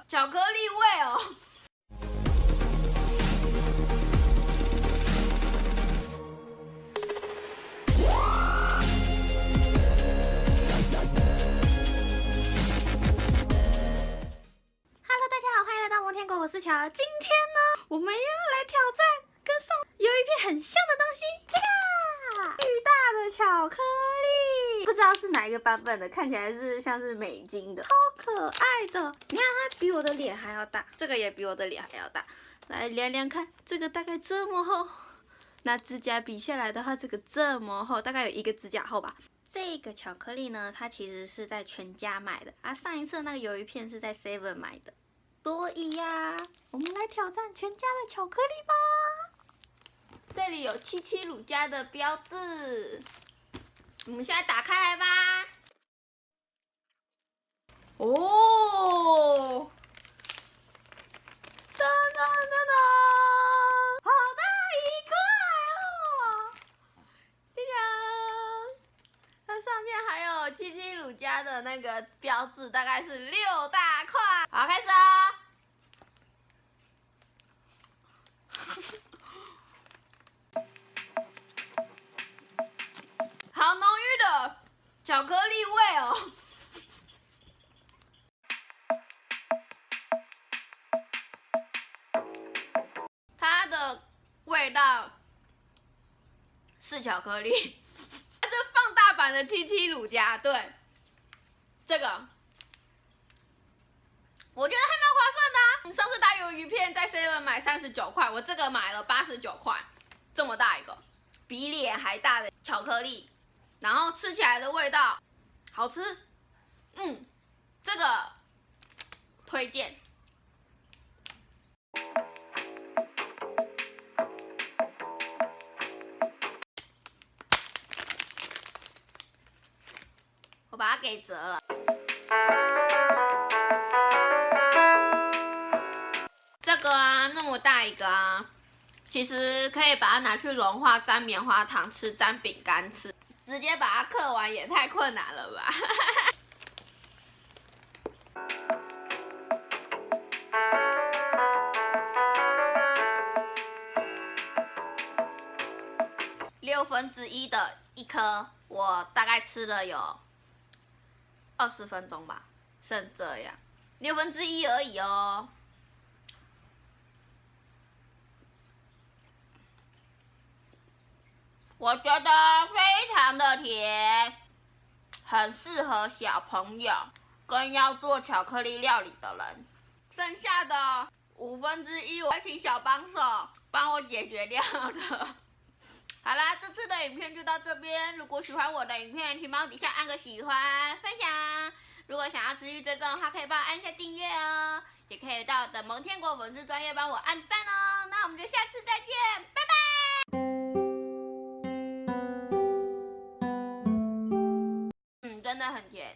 巧克力味哦。Hello， 大家好，欢迎来到摩天国，我是乔。今天呢，我们又要来挑战跟上有一片很像的东西，这个巨大的巧克力，不知道是哪一个版本的，看起来是像是美金的，超可爱的。你看它比我的脸还要大，这个也比我的脸还要大。来量量看，这个大概这么厚，拿指甲比下来的话，这个这么厚，大概有1个指甲厚吧。这个巧克力呢，它其实是在全家买的啊，上一次那个鱿鱼片是在 Seven 买的。所以呀，我们来挑战全家的巧克力吧。这里有七七乳加的标志，我们现在打开来吧。哦，噔噔噔噔，好大一块哦！这样，它上面还有七七乳加的那个标志，大概是6大块。好，开始啊！好浓郁的巧克力味哦！它的味道是巧克力，它是放大版的七七乳加。对，这个我觉得还蛮划算的啊。上次打鱿鱼片在 Seven 买39块，我这个买了89块，这么大一个，比脸还大的巧克力，然后吃起来的味道好吃，这个推荐。我把它给折了。这个啊，那么大一个啊，其实可以把它拿去融化，沾棉花糖吃，沾饼干吃，直接把它嗑完也太困难了吧。1/6的一颗，我大概吃了有20分钟吧，剩这样，1/6而已哦。我觉得非常的甜，很适合小朋友跟要做巧克力料理的人。剩下的1/5，我会请小帮手帮我解决掉的。好啦，这次的影片就到这边。如果喜欢我的影片，请帮我底下按个喜欢、分享。如果想要持续追踪的话，可以帮我按下订阅哦，也可以到我的蒙天国粉丝专页帮我按赞哦。那我们就下次再见，拜拜。真的很甜。